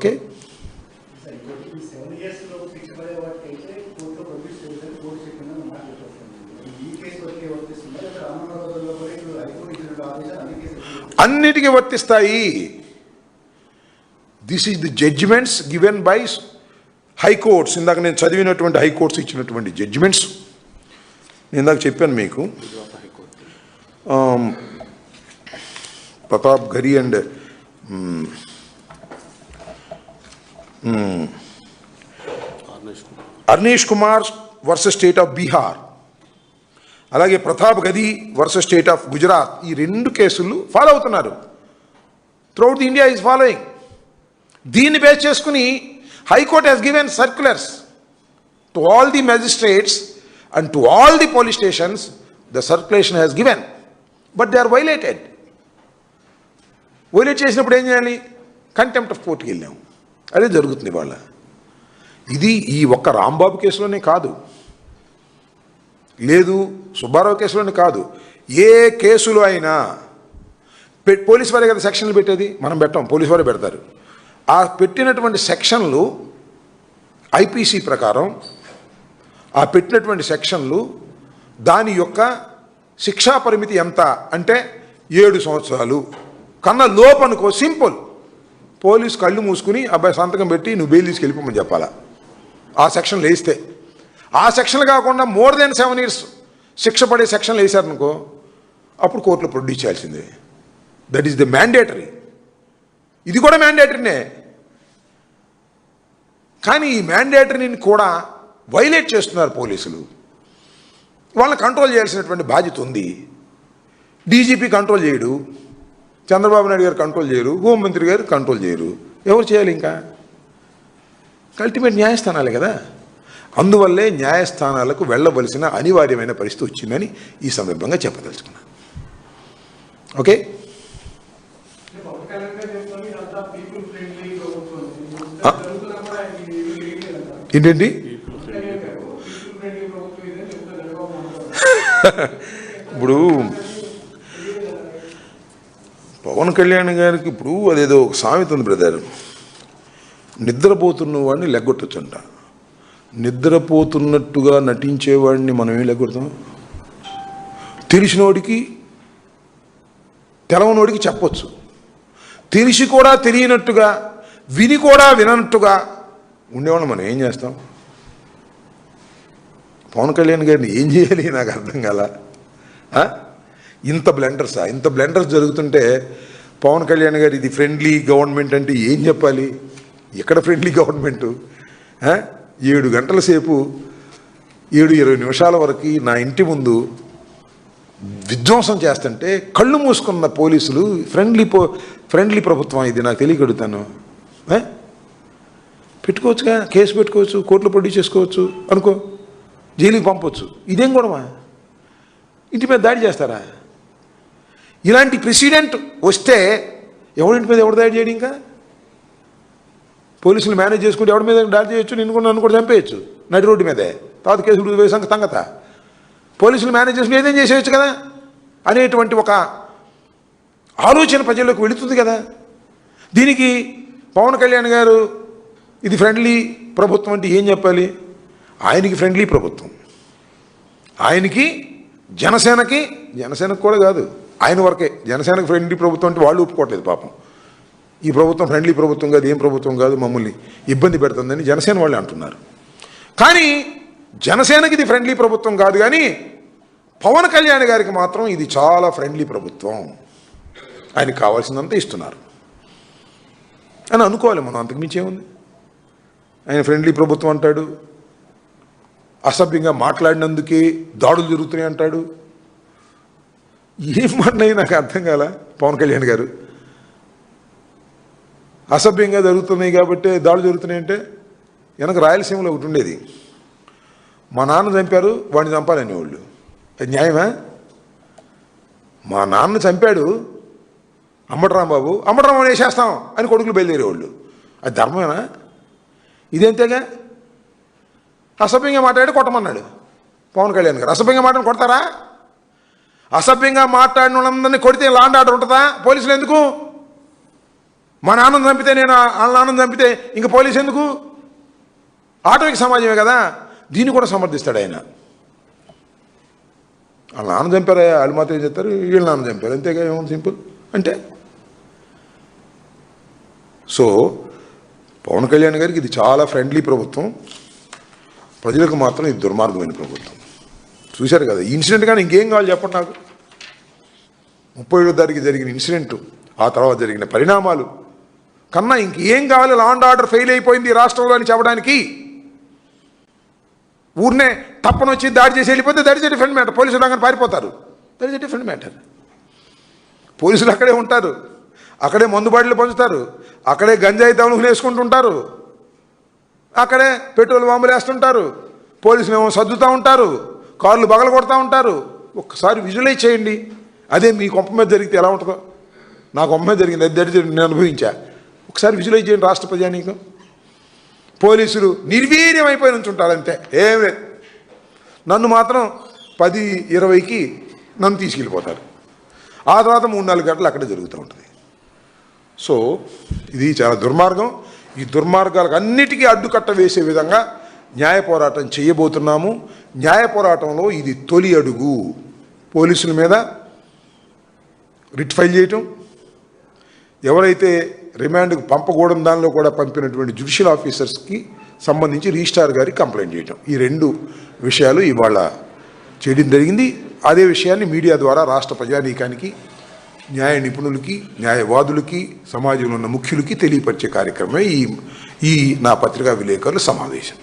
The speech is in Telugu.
ఓకే. అన్నిటికీ వర్తిస్తాయి. This is the judgements given by high courts. ఇందాక నేను చదివినటువంటి హైకోర్ట్స్ ఇచ్చినటువంటి జడ్జిమెంట్స్. నేను ఇందాక చెప్పాను మీకు, Pratap Ghari and Arnesh Kumar versus state of Bihar, అలాగే ప్రతాప్ గది వర్సెస్ స్టేట్ ఆఫ్ గుజరాత్. ఈ 2 కేసులు ఫాలో అవుతున్నారు. Throughout the India is following. దీన్ని బేస్ చేసుకుని high court has given circulars to all the magistrates and to all the police stations. The circulation has given, but they are violated. Violate చేసినప్పుడు ఏం చేయాలి? కంటెంప్ట్ ఆఫ్ కోర్టుకి వెళ్ళాము. అదే జరుగుతుంది వాళ్ళ. ఇది ఈ ఒక్క రాంబాబు కేసులోనే కాదు, లేదు సుబ్బారావు కేసులోనే కాదు, ఏ కేసులో అయినా పోలీసు వారే కదా సెక్షన్లు పెట్టేది, మనం పెట్టాం, పోలీసు వారే పెడతారు. ఆ పెట్టినటువంటి సెక్షన్లు ఐపీసీ ప్రకారం, ఆ పెట్టినటువంటి సెక్షన్లు దాని యొక్క శిక్షా పరిమితి ఎంత అంటే 7 సంవత్సరాలు కన్నా లోపు అనుకో. సింపుల్. పోలీసు కళ్ళు మూసుకుని అబ్బాయి సంతకం పెట్టి నువ్వు బెయిల్ తీసుకెళ్ళిపోమని చెప్పాలా ఆ సెక్షన్లు వేస్తే. ఆ సెక్షన్లు కాకుండా మోర్ దెన్ 7 years శిక్ష పడే సెక్షన్లు వేశారనుకో, అప్పుడు కోర్టులో ప్రొడ్యూస్ చేయాల్సిందే. That is the mandatory. ఇది కూడా మ్యాండేటరీనే. కానీ ఈ మ్యాండేటరీని కూడా వైలేట్ చేస్తున్నారు పోలీసులు. వాళ్ళని కంట్రోల్ చేయాల్సినటువంటి బాధ్యత ఉంది. డీజీపీ కంట్రోల్ చేయడు, చంద్రబాబు నాయుడు గారు కంట్రోల్ చేయరు, హోంమంత్రి గారు కంట్రోల్ చేయరు. ఎవరు చేయాలి? ఇంకా అల్టిమేట్ న్యాయస్థానాలే కదా. అందువల్లే న్యాయస్థానాలకు వెళ్ళవలసిన అనివార్యమైన పరిస్థితి వచ్చిందని ఈ సందర్భంగా చెప్పదలుచుకున్నాను. ఓకే. ఏంటండి? ఇప్పుడు పవన్ కళ్యాణ్ గారికి ఇప్పుడు అదేదో ఒక సామెత ఉంది బ్రదర్, నిద్రపోతున్న వాడిని లెగ్గొట్టొచ్చంట. నిద్రపోతున్నట్టుగా నటించేవాడిని మనం ఏం లెగ్గొడతాం? తెలిసినోడికి తెలవనోడికి చెప్పొచ్చు, తెలిసి కూడా తెలియనట్టుగా, విని కూడా వినట్టుగా ఉండేవాళ్ళని మనం ఏం చేస్తాం? పవన్ కళ్యాణ్ గారిని ఏం చేయాలి నాకు అర్థం కాల. ఇంత బ్లెండర్స్ జరుగుతుంటే పవన్ కళ్యాణ్ గారు ఇది ఫ్రెండ్లీ గవర్నమెంట్ అంటే ఏం చెప్పాలి? ఎక్కడ ఫ్రెండ్లీ గవర్నమెంటు? 7 గంటల సేపు 7:20 వరకు నా ఇంటి ముందు విధ్వంసం చేస్తుంటే కళ్ళు మూసుకున్న పోలీసులు ఫ్రెండ్లీ ప్రభుత్వం ఇది నాకు తెలియగడుగుతాను. పెట్టుకోవచ్చుగా, కేసు పెట్టుకోవచ్చు, కోర్టులో ప్రొడ్యూస్ చేసుకోవచ్చు అనుకో, జైలుకి పంపవచ్చు. ఇదేం గొడవ? ఇంటి మీద దాడి చేస్తారా? ఇలాంటి ప్రెసిడెంట్ వస్తే ఎవరింటి మీద ఎవరు దాడి చేయడం? ఇంకా పోలీసులు మేనేజ్ చేసుకుంటే ఎవరి మీద దాడి చేయొచ్చు, నన్ను కూడా చంపేయచ్చు నడి రోడ్డు మీదే. తర్వాత కేసులు వేసే సంగత పోలీసులు మేనేజ్ చేసుకుని ఏదేం చేసేయచ్చు కదా అనేటువంటి ఒక ఆలోచన ప్రజల్లోకి వెళుతుంది కదా. దీనికి పవన్ కళ్యాణ్ గారు ఇది ఫ్రెండ్లీ ప్రభుత్వం అంటే ఏం చెప్పాలి? ఆయనకి ఫ్రెండ్లీ ప్రభుత్వం, ఆయనకి జనసేనకు కూడా కాదు, ఆయన వరకే. జనసేనకు ఫ్రెండ్లీ ప్రభుత్వం అంటే వాళ్ళు ఒప్పుకోవట్లేదు పాపం. ఈ ప్రభుత్వం ఫ్రెండ్లీ ప్రభుత్వం కాదు, ఏం ప్రభుత్వం కాదు, మమ్మల్ని ఇబ్బంది పెడుతుందని జనసేన వాళ్ళు అంటున్నారు. కానీ జనసేనకి ఇది ఫ్రెండ్లీ ప్రభుత్వం కాదు, కానీ పవన్ కళ్యాణ్ గారికి మాత్రం ఇది చాలా ఫ్రెండ్లీ ప్రభుత్వం, ఆయనకు కావాల్సినంత ఇస్తున్నారు అని అనుకోవాలి మనం. అంతకుమించి ఏముంది? ఆయన ఫ్రెండ్లీ ప్రభుత్వం అంటాడు, అసభ్యంగా మాట్లాడినందుకే దాడులు జరుగుతున్నాయి అంటాడు. ఏం మాట్లాడి నాకు అర్థం కాల. పవన్ కళ్యాణ్ గారు అసభ్యంగా జరుగుతున్నాయి కాబట్టి దాడులు జరుగుతున్నాయంటే, వెనక రాయలసీమలో ఒకటి ఉండేది, మా నాన్న చంపారు వాడిని చంపాలని వాళ్ళు. అది న్యాయమా? మా నాన్న చంపాడు అంబటరాంబాబు వేసేస్తాం అని కొడుకులు బయలుదేరేవాళ్ళు. అది ధర్మమేనా? ఇదేంతేగా. అసభ్యంగా మాట్లాడి కొట్టమన్నాడు పవన్ కళ్యాణ్ గారు. అసభ్యంగా మాట్లాడి కొడతారా? అసభ్యంగా మాట్లాడిన వాళ్ళందరినీ కొడితే లాండ్ ఆర్డర్ ఉంటుందా? పోలీసులు ఎందుకు? మా నాన్నను చంపితే నేను వాళ్ళ నాన్నను చంపితే ఇంక పోలీసు ఎందుకు? ఆటవిక సమాజమే కదా. దీన్ని కూడా సమర్థిస్తాడు ఆయన. వాళ్ళ నాన్న చంపారా, వాళ్ళు మాత్రం ఏం చెప్తారు, వీళ్ళ నాన్న చంపారు, అంతేగా, ఏముంది, సింపుల్ అంటే. సో పవన్ కళ్యాణ్ గారికి ఇది చాలా ఫ్రెండ్లీ ప్రభుత్వం, ప్రజలకు మాత్రం ఇది దుర్మార్గమైన ప్రభుత్వం. చూశారు కదా ఈ ఇన్సిడెంట్. కానీ ఇంకేం కావాలి చెప్పండి నాకు? 31వ తారీఖు జరిగిన ఇన్సిడెంట్, ఆ తర్వాత జరిగిన పరిణామాలు కన్నా ఇంకేం కావాలి? లా అండ్ ఆర్డర్ ఫెయిల్ అయిపోయింది రాష్ట్రంలో అని చెప్పడానికి. ఊరినే తప్పనొచ్చి దాడి చేసి వెళ్ళిపోతే that is a different matter. పోలీసులు అక్కడ పారిపోతారు, that is a different matter. పోలీసులు అక్కడే ఉంటారు, అక్కడే మందు బాటిల్ పంచుతారు, అక్కడే గంజాయి తవనుకులు వేసుకుంటుంటారు, అక్కడే పెట్రోల్ బాంబులు వేస్తుంటారు, పోలీసులు ఏమో సర్దుతూ ఉంటారు, కార్లు బగలు కొడతా ఉంటారు. ఒక్కసారి విజువలైజ్ చేయండి. అదే మీ కొంప మీద జరిగితే ఎలా ఉంటుందో. నా కొంప మీద జరిగింది, అది నేను అనుభవించా. ఒకసారి విజువలైజ్ చేయండి రాష్ట్ర ప్రజానీకం. పోలీసులు నిర్వీర్యం అయిపోయి నుంచుంటారు, అంతే, ఏం లేదు. నన్ను మాత్రం 10-20కి నన్ను తీసుకెళ్ళిపోతారు. ఆ తర్వాత 3-4 గంటలు అక్కడే జరుగుతూ ఉంటుంది. సో ఇది చాలా దుర్మార్గం. ఈ దుర్మార్గాలకు అన్నిటికీ అడ్డుకట్ట వేసే విధంగా న్యాయ పోరాటం చేయబోతున్నాము. న్యాయ పోరాటంలో ఇది తొలి అడుగు. పోలీసుల మీద రిట్ ఫైల్ చేయటం, ఎవరైతే రిమాండ్కు పంపకూడని దానిలో కూడా పంపినటువంటి జ్యుడిషియల్ ఆఫీసర్స్కి సంబంధించి రిజిస్ట్రార్ గారికి కంప్లైంట్ చేయటం, ఈ 2 విషయాలు ఇవాళ చేయడం జరిగింది. అదే విషయాన్ని మీడియా ద్వారా రాష్ట్ర ప్రజానీకానికి, న్యాయ నిపుణులకి, న్యాయవాదులకి, సమాజంలో ఉన్న ముఖ్యులకి తెలియపరిచే కార్యక్రమమే ఈ నా పత్రికా విలేకరుల సమావేశం.